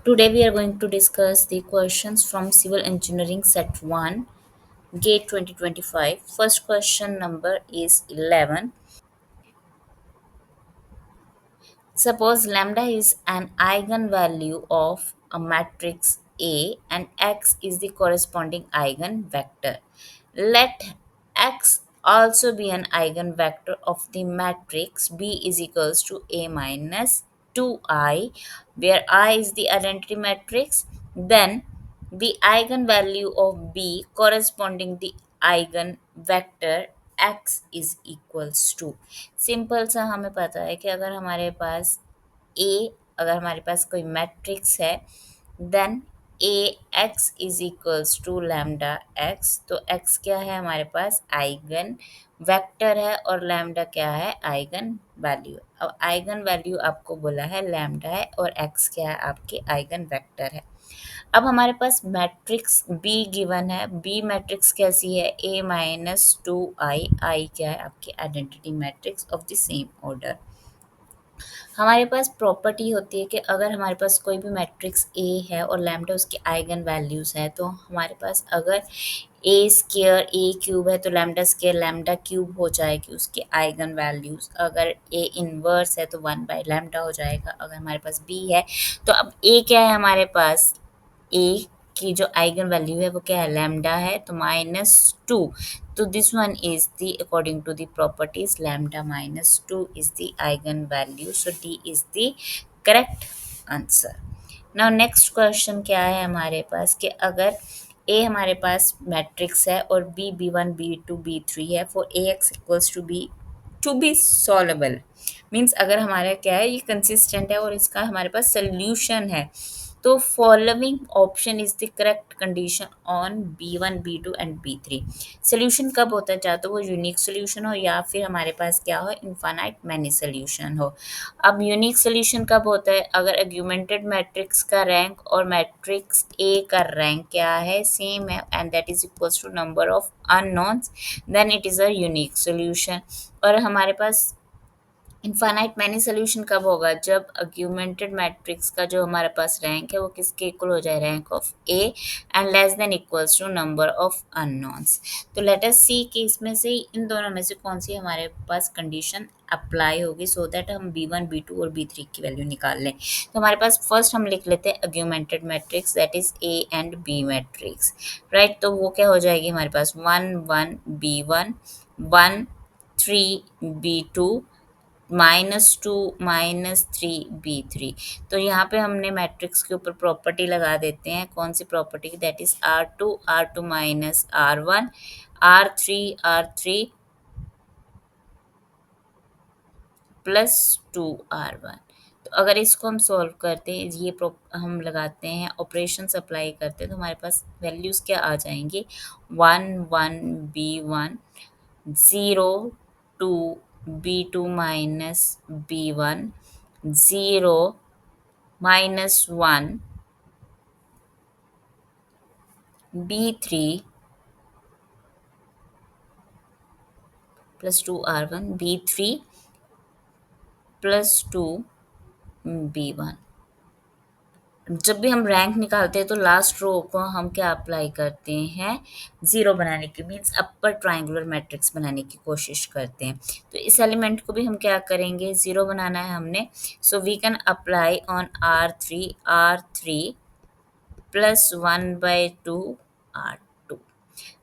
Today we are going to discuss the questions from Civil Engineering Set 1, GATE 2025. First question number is 11. Suppose lambda is an eigenvalue of a matrix A and x is the corresponding eigenvector. Let x also be an eigenvector of the matrix B is equals to A minus 2i, where I is the identity matrix. Then the eigenvalue of B corresponding the eigenvector x is equals to, simple सा हमें पता है कि अगर हमारे पास कोई matrix है, then A X is equals to lambda X. तो एक्स क्या है हमारे पास, आइगन वेक्टर है, और लैम्डा क्या है, आइगन वैल्यू। अब आइगन वैल्यू आपको बोला है लैम्डा है, और एक्स क्या है, आपके आइगन वेक्टर है। अब हमारे पास मैट्रिक्स बी गिवन है। बी मैट्रिक्स कैसी है, ए माइनस 2i, आई क्या है, आपकी identity matrix of the same order. हमारे पास प्रॉपर्टी होती है कि अगर हमारे पास कोई भी मैट्रिक्स ए है और लैम्डा उसकी आइगन वैल्यूज है, तो हमारे पास अगर ए स्केयर ए क्यूब है तो लैम्डा स्केयर लैम्डा क्यूब हो जाएगी उसके आइगन वैल्यूज। अगर ए इनवर्स है तो 1/लैम्डा हो जाएगा। अगर हमारे पास बी है तो अब ए क्या है हमारे पास, ए की जो आइगन वैल्यू है वो क्या है, लैम्डा है, तो -2। तो this one is the according to the properties lambda -2 is the eigen value, so D is the correct answer. Now next question क्या है हमारे पास कि अगर ए हमारे पास मैट्रिक्स है और बी B1 B2 B3 है, for A X equals to be solvable, means अगर हमारा क्या है, ये कंसिस्टेंट है और इसका हमारे पास सोल्यूशन है, तो following option is the correct condition on B1 B2 and B3। Solution कब होता है, चाहे तो वो यूनिक सोल्यूशन हो या फिर हमारे पास क्या हो, इनफाइनाइट मैनी सोल्यूशन हो। अब यूनिक सोल्यूशन कब होता है, अगर आर्गुमेंटेड मैट्रिक्स का रैंक और मैट्रिक्स ए का रैंक क्या है, सेम है, and that is equals to number of unknowns, then it is a unique solution. और हमारे पास इनफाइनाइट मैनी सोल्यूशन कब होगा, जब आर्गुमेंटेड मैट्रिक्स का जो हमारे पास रैंक है वो किसके इक्वल हो जाए, rank of A, and less than equals to number of unknowns. तो लेट अस सी कि इसमें से इन दोनों में से कौन सी हमारे पास कंडीशन अप्लाई होगी, सो दैट हम B1 B2 और B3 की वैल्यू निकाल लें। तो हमारे पास फर्स्ट हम लिख लेते हैं augmented matrix, that is a and b matrix, right. तो वो क्या हो जाएगी हमारे पास, 1 1 B1, 1 3 B2, -2 -3 B3। तो यहाँ पे हमने मैट्रिक्स के ऊपर प्रॉपर्टी लगा देते हैं, कौन सी property, that is R2 minus R1, R3 +2R1। तो अगर इसको हम सॉल्व करते हैं, हम लगाते हैं ऑपरेशन अप्लाई करते हैं, तो हमारे पास वैल्यूज़ क्या आ जाएंगी, 1 1 B1, 0 2 B2 minus B1, 0 -1 B3 +2R1, B3 +2 B1। जब भी हम रैंक निकालते हैं तो लास्ट रो को हम क्या अप्लाई करते हैं, ज़ीरो बनाने की, मीन्स अपर ट्राइंगुलर मैट्रिक्स बनाने की कोशिश करते हैं। तो इस एलिमेंट को भी हम क्या करेंगे, ज़ीरो बनाना है हमने, so we can apply on R3 +1/2 R2।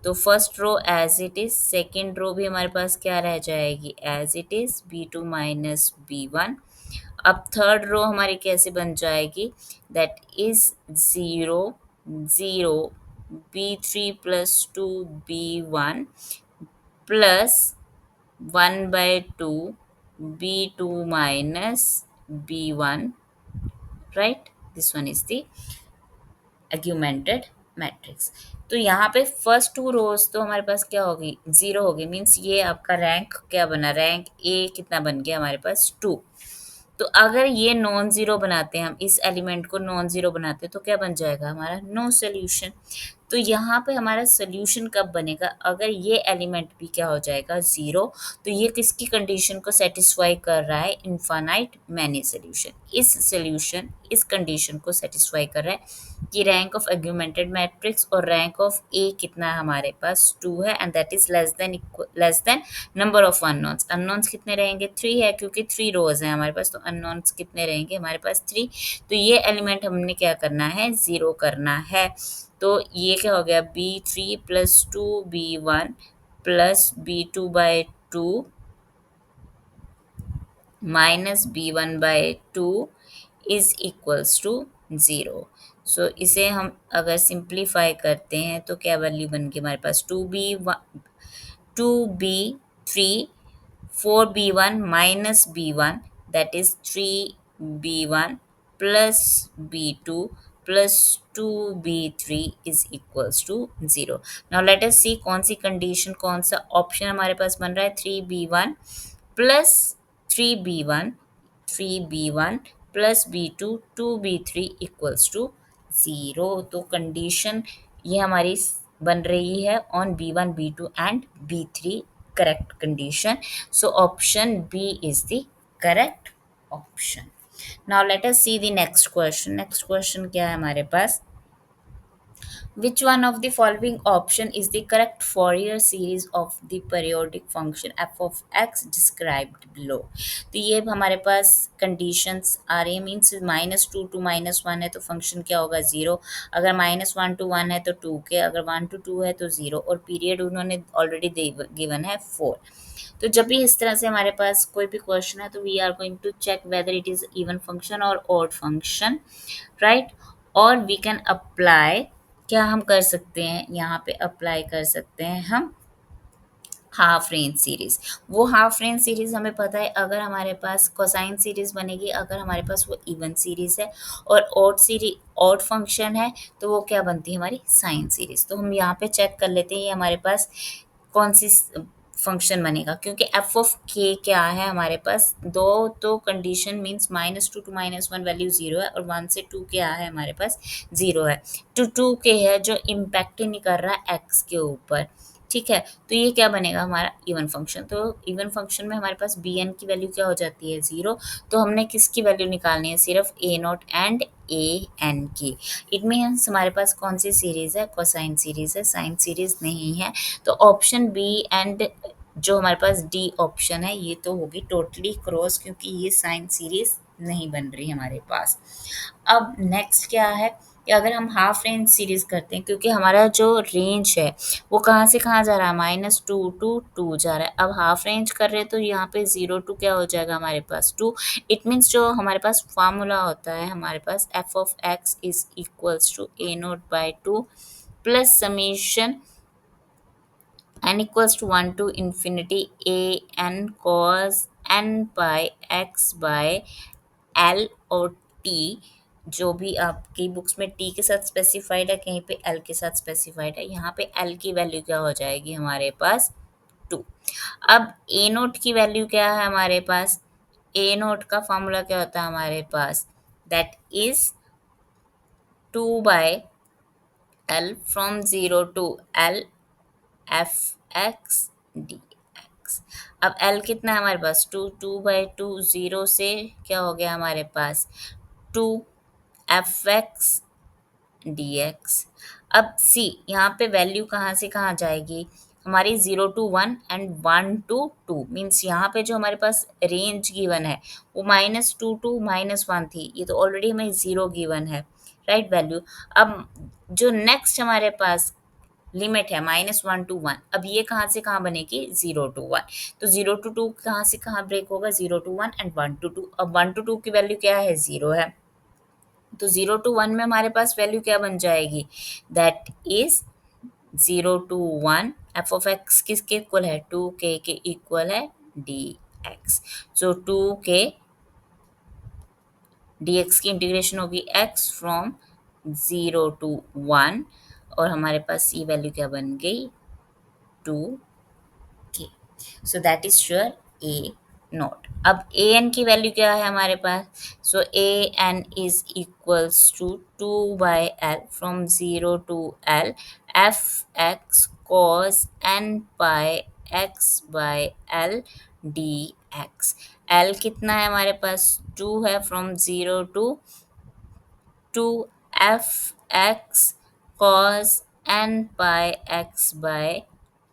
तो first row as it is, second row भी हमारे पास क्या रह जाएगी, as it is B2 minus B1। अब थर्ड रो हमारी कैसे बन जाएगी, that is 0 0 B3 +2 B1 +1/2 B2 minus B1, right. This one is the augmented matrix. तो यहाँ पे फर्स्ट टू रोज तो हमारे पास क्या होगी, जीरो होगी, मीन्स ये आपका रैंक क्या बना, रैंक ए कितना बन गया हमारे पास, 2। तो अगर ये नॉन ज़ीरो बनाते हैं, हम इस एलिमेंट को नॉन ज़ीरो बनाते हैं, तो क्या बन जाएगा हमारा, नो सोल्यूशन। तो यहाँ पे हमारा सोल्यूशन कब बनेगा, अगर ये एलिमेंट भी क्या हो जाएगा ज़ीरो, तो ये किसकी कंडीशन को सेटिस्फाई कर रहा है, इनफाइनाइट मैनी सोल्यूशन। इस सोल्यूशन इस कंडीशन को सेटिस्फाई कर रहा है कि रैंक ऑफ आर्गुमेंटेड मैट्रिक्स और रैंक ऑफ ए कितना है हमारे पास 2 है, and that is less than number of unknowns. Unknowns कितने रहेंगे, 3 है, क्योंकि 3 रोज हैं हमारे पास, तो अननोन्स कितने रहेंगे हमारे पास 3। तो ये एलिमेंट हमने क्या करना है, ज़ीरो करना है। तो ये क्या हो गया, B3 plus 2B1 plus B2/2 minus B1/2 is equals to zero. So इसे हम अगर सिंप्लीफाई करते हैं तो क्या वैल्यू बन गई हमारे पास, 2B3 4B1 minus B1 that is 3B1 plus B2 plus 2B3 is equals to zero. Now let us see कौन सी कंडीशन, कौन सा ऑप्शन हमारे पास बन रहा है, 3B1 plus 3B1 3B1 plus B2 2B3 equals to zero. तो condition ये हमारी बन रही है on B1 B2 and B3 correct condition. So option B is the correct option. Now let us see the next question. Next question क्या है हमारे पास, which one of the following option is the correct Fourier series of the periodic function f of x described below? तो ये हमारे पास conditions आ रही है, means -2 to -1 है तो फंक्शन क्या होगा, ज़ीरो। अगर -1 to 1 है तो 2 के, अगर 1 to 2 है तो ज़ीरो, और पीरियड उन्होंने ऑलरेडी गिवन है 4। तो जब भी इस तरह से हमारे पास कोई भी क्वेश्चन है तो we are going to check whether it is even function और ऑड फंक्शन, राइट। और वी कैन अप्लाई, क्या हम कर सकते हैं यहाँ पे अप्लाई कर सकते हैं हम हाफ रेंज सीरीज। वो हाफ रेंज सीरीज हमें पता है, अगर हमारे पास कोसाइन सीरीज बनेगी, अगर हमारे पास वो इवन सीरीज है, और ऑड फंक्शन है तो वो क्या बनती है हमारी साइन सीरीज। तो हम यहाँ पे चेक कर लेते हैं ये हमारे पास कौन सी फंक्शन बनेगा, क्योंकि एफ ऑफ के क्या है हमारे पास, दो तो condition means -2 to -1 value zero है, और 1 से 2 क्या है हमारे पास ज़ीरो है, टू के है जो इम्पैक्ट ही नहीं कर रहा है एक्स के ऊपर, ठीक है। तो ये क्या बनेगा हमारा इवन फंक्शन। तो इवन फंक्शन में हमारे पास बी एन की वैल्यू क्या हो जाती है, ज़ीरो। तो हमने किसकी वैल्यू निकालनी है, सिर्फ ए नॉट एंड ए एन की। इट मीन्स हमारे पास कौन सी सीरीज़ है, कोसाइन सीरीज़ है, साइन सीरीज़ नहीं है। तो ऑप्शन बी एंड जो हमारे पास डी ऑप्शन है ये तो होगी टोटली क्रॉस, क्योंकि ये साइन सीरीज़ नहीं बन रही हमारे पास। अब नेक्स्ट क्या है कि अगर हम हाफ रेंज सीरीज करते हैं, क्योंकि हमारा जो रेंज है वो कहाँ से कहाँ जा रहा है, -2 to 2 जा रहा है। अब हाफ रेंज कर रहे हैं तो यहाँ पे 0 to क्या हो जाएगा हमारे पास 2। इट मीन्स जो हमारे पास फार्मूला होता है हमारे पास f of x is equals to a0/2 plus summation n equals to 1 to infinity a n cos n pi x by L और T, जो भी आपकी बुक्स में T के साथ स्पेसिफाइड है, कहीं पे L के साथ स्पेसिफाइड है। यहाँ पे L की वैल्यू क्या हो जाएगी हमारे पास 2। अब A नोट की वैल्यू क्या है हमारे पास, A नोट का फॉर्मूला क्या होता है हमारे पास, that is 2/L from 0 to L f x d x. अब एल कितना है हमारे पास 2/2 0 से क्या हो गया हमारे पास 2 एफ एक्स डी एक्स। अब सी यहाँ पे वैल्यू कहाँ से कहाँ जाएगी हमारी 0 to 1 एंड 1 to 2, मीन्स यहाँ पे जो हमारे पास रेंज गिवन है वो -2 to -1 थी, ये तो ऑलरेडी हमें 0 गिवन है, राइट वैल्यू। अब जो नेक्स्ट हमारे पास लिमिट है -1 to 1, अब ये कहाँ से कहाँ बनेगी 0 to 1। तो 0 to 2 कहाँ से कहाँ ब्रेक होगा 0 to 1 एंड 1 to 2। अब 1 to 2 की वैल्यू क्या है 0 है, तो 0 to 1 में हमारे पास वैल्यू क्या बन जाएगी, that is 0 to 1 F of x किसके इक्वल है 2k के इक्वल है dx। सो 2k dx की इंटीग्रेशन होगी x फ्रॉम 0 to 1, और हमारे पास ये वैल्यू क्या बन गई 2k। So that is sure a naught. अब ए एन की वैल्यू क्या है हमारे पास, so a n is equals to 2/L from 0 to L f x cos n pi x by l d x. L कितना है हमारे पास, 2 है, from 0 to 2 f x cos n pi x by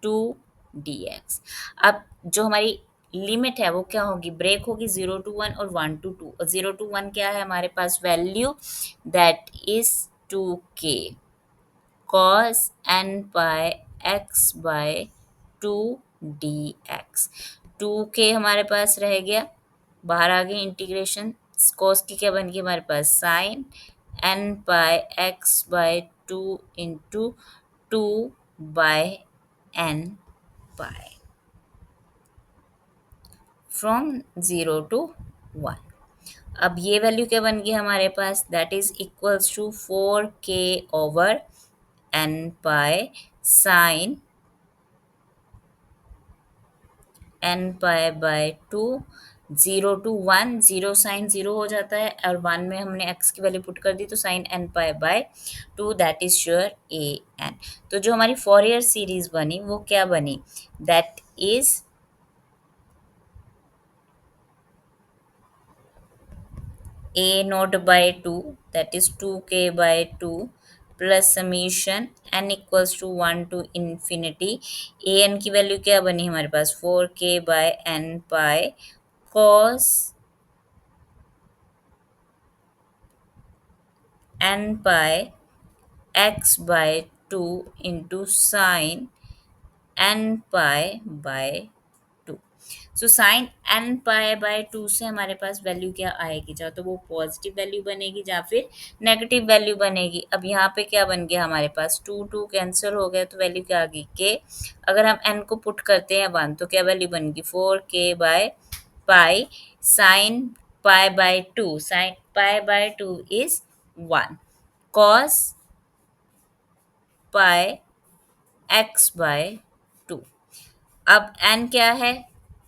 2 d x. अब जो हमारी limit है वो क्या होगी, ब्रेक होगी 0 to 1 और 1 to 2। और 0 to 1 क्या है हमारे पास value, that is 2k cos n pi x by 2 dx। 2k हमारे पास रह गया, बाहर आ गई इंटीग्रेशन, cos की क्या बन गई हमारे पास sine n pi x by 2 into 2 by n pi from 0 to 1। अब ये वैल्यू क्या बन गई हमारे पास, that is equals to 4k over n pi sine n pi by 2। 0 to 1, 0 sine 0 हो जाता है, और 1 में हमने x की वैल्यू पुट कर दी तो sine n pi by 2, that is sure a n। तो जो हमारी फॉरियर सीरीज बनी वो क्या बनी, that is a naught by 2, that is 2k by 2 plus summation n equals to 1 to infinity। a n की वैल्यू क्या बनी हमारे पास, 4k by n pi cos n pi x by 2 into sin n pi by 2। So sine N pi by 2 से हमारे पास value क्या आएगी, चाहे तो वो पॉजिटिव वैल्यू बनेगी या फिर नेगेटिव वैल्यू बनेगी। अब यहाँ पे क्या बन गया हमारे पास, 2 2 कैंसिल हो गया तो वैल्यू क्या आ गई के। अगर हम एन को पुट करते हैं 1 तो क्या वैल्यू बनेगी, 4k by pi sine pi by 2, sine pi by 2 is 1 cos pi x by 2। अब n क्या है,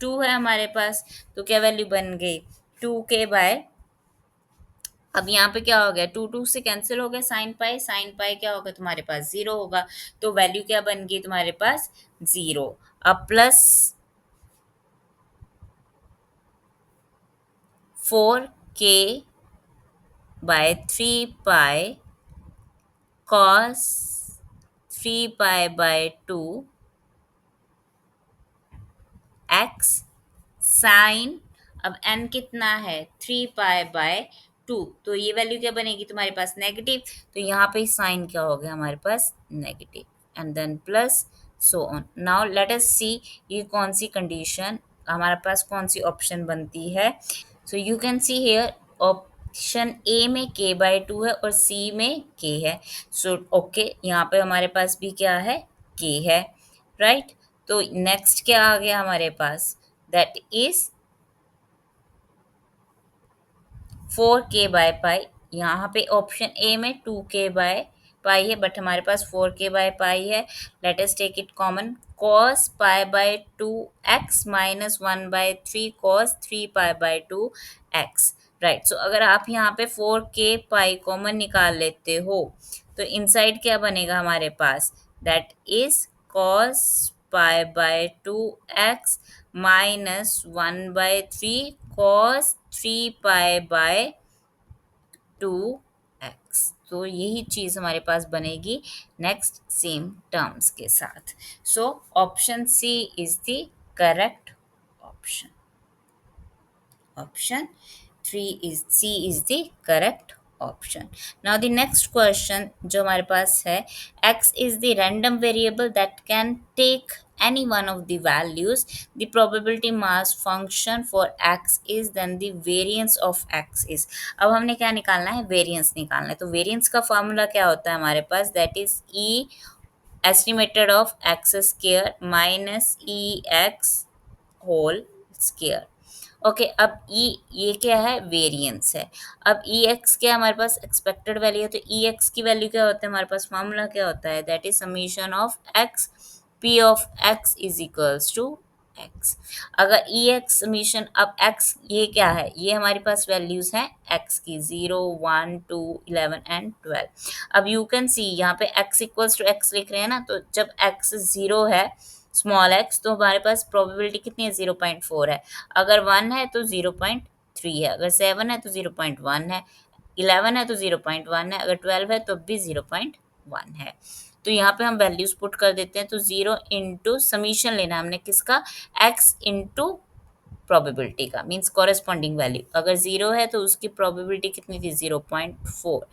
2 है हमारे पास, तो क्या वैल्यू बन गई 2k बाय, अब यहाँ पे क्या हो गया, 2 2 से कैंसिल हो गया, साइन पाई क्या होगा तुम्हारे पास 0 होगा, तो वैल्यू क्या बन गई तुम्हारे पास 0। अब plus 4k by 3 pi cos 3 pi by 2 x sine, अब n कितना है 3 पाई बाय 2, तो ये वैल्यू क्या बनेगी तुम्हारे पास नेगेटिव, तो यहाँ पे साइन क्या हो गया हमारे पास negative, and then plus so on. Now let us see ये कौन सी कंडीशन हमारे पास, कौन सी ऑप्शन बनती है। So you can see here option A में k बाय 2 है और c में k है। सो ओके, यहाँ पे हमारे पास भी क्या है k है, राइट। तो नेक्स्ट क्या आ गया हमारे पास, that is 4k by pi. यहाँ पे ऑप्शन ए में 2k बाय पाई है, बट हमारे पास 4k बाय पाई है। Let us take it common, cos pi by 2 x minus 1 by 3 cos 3 pi by 2 x, right. So अगर आप यहाँ पे 4k पाई कॉमन निकाल लेते हो तो इनसाइड क्या बनेगा हमारे पास, that is cos pi by 2 x minus 1 by 3 cos 3 pi by 2 x. तो यही चीज़ हमारे पास बनेगी नेक्स्ट सेम टर्म्स के साथ। So option C is the correct option. Option 3 is C is the correct option. Now the next question जो हमारे पास है, x is the random variable that can take any one of the values. The probability mass function for x is, then the variance of x is. अब हमने क्या निकालना है, variance निकालना है। तो वेरिएंस का फॉर्मूला क्या होता है हमारे पास, that is e estimated of x square minus e x whole square. Okay, अब ये क्या है, वेरिएंस है। अब ई एक्स क्या हमारे पास एक्सपेक्टेड वैल्यू है, तो ई एक्स की वैल्यू क्या होता है हमारे पास, फॉर्मूला क्या होता है, that is summation of x p of x is equals to x. अगर ई एक्स समीशन, अब एक्स ये क्या है, ये हमारे पास वैल्यूज हैं एक्स की 0, 1, 2, 11 एंड 12। अब यू कैन सी यहाँ पे एक्स इक्वल्स टू एक्स लिख रहे हैं ना, तो जब एक्स 0 है स्मॉल एक्स, तो हमारे पास प्रोबेबिलिटी कितनी है 0.4 है। अगर 1 है तो 0.3 है, अगर 7 है तो 0.1 है, 11 है तो 0.1 है, अगर 12 है तो भी 0.1 है। तो यहाँ पे हम वैल्यूज पुट कर देते हैं, तो 0 इंटू समीशन लेना हमने किसका, x इंटू प्रोबेबिलिटी का, मीन्स कॉरेस्पॉन्डिंग वैल्यू। अगर 0 है तो उसकी प्रोबेबिलिटी कितनी थी 0.4।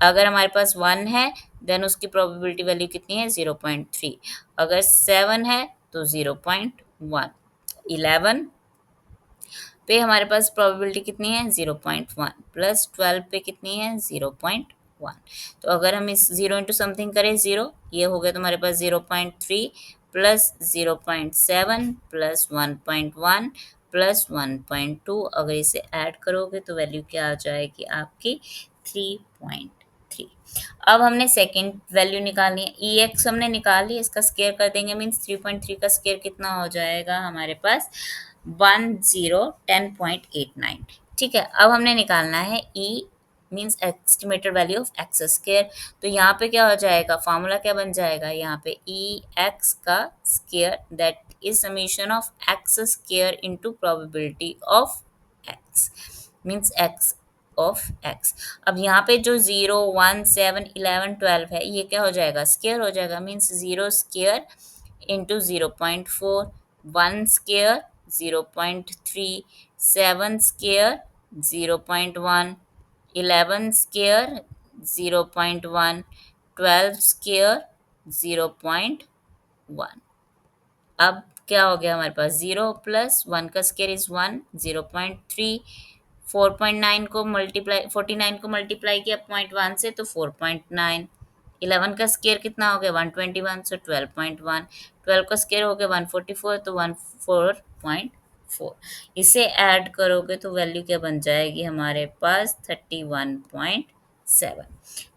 अगर हमारे पास 1 है देन उसकी प्रोबेबिलिटी वैल्यू कितनी है 0.3। अगर 7 है तो 0.1। 11 पे हमारे पास प्रोबेबिलिटी कितनी है 0.1, प्लस 12 पे कितनी है 0.1। तो अगर हम इस 0 इंटू समथिंग करें 0, ये हो गया तो हमारे पास 0.3 प्लस 0.7 प्लस 1.1 प्लस 1.2। अगर इसे ऐड करोगे तो वैल्यू क्या आ जाएगी आपकी 3.3। अब हमने सेकेंड वैल्यू निकालनी है, ई एक्स हमने निकाल ली, इसका स्केयर कर देंगे, मीन्स 3.3 का स्केयर कितना हो जाएगा हमारे पास 1010.89। ठीक है, अब हमने निकालना है E means estimated value of x square. तो यहाँ पे क्या हो जाएगा, फॉर्मूला क्या बन जाएगा, यहाँ पे ई एक्स का square that is summation of x square into probability of x, means x of x. अब यहाँ पे जो 0, 1, 7, 11, 12 है, ये क्या हो जाएगा, स्केयर हो जाएगा, means 0 square into 0.4, 1 square 0.3, 7 square 0.1, 11 square 0.1, 12 square 0.1। अब क्या हो गया हमारे पास 0 प्लस 1 का स्केयर इज 1, 0.3, 4.9 को मल्टीप्लाई 49 को मल्टीप्लाई किया 0.1 से तो 4.9। 11 का स्केयर कितना हो गया 121, सो 12.1। 12 का स्केयर हो गया 144, तो 14.4। इसे ऐड करोगे तो वैल्यू क्या बन जाएगी हमारे पास 31.7।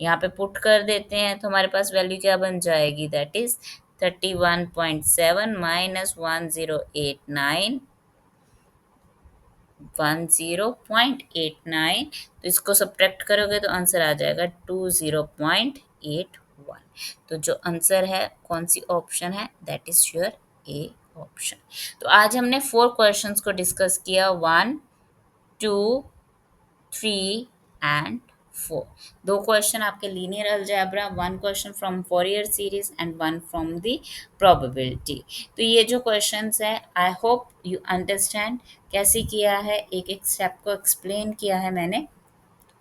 यहाँ पे पुट कर देते हैं तो हमारे पास वैल्यू क्या बन जाएगी, दैट इज 31.7 माइनस 1089, 10.89। तो इसको सब्ट्रैक्ट करोगे तो आंसर आ जाएगा 20.81। तो जो आंसर है कौन सी ऑप्शन है, that is your A option. तो आज हमने 4 क्वेश्चंस को डिस्कस किया, 1, 2, 3 एंड 4। 2 क्वेश्चन आपके linear algebra, 1 question from Fourier series and 1 from the probability. तो ये जो क्वेश्चंस है आई होप यू अंडरस्टैंड कैसे किया है, एक एक स्टेप को एक्सप्लेन किया है मैंने।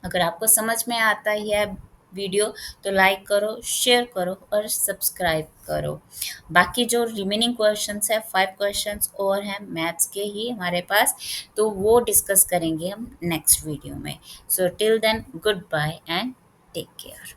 अगर आपको समझ में आता ही है वीडियो तो लाइक करो, शेयर करो और सब्सक्राइब करो। बाकी जो रिमेनिंग क्वेश्चंस है 5 क्वेश्चंस और हैं मैथ्स के ही हमारे पास, तो वो डिस्कस करेंगे हम नेक्स्ट वीडियो में। So till then good bye and take care.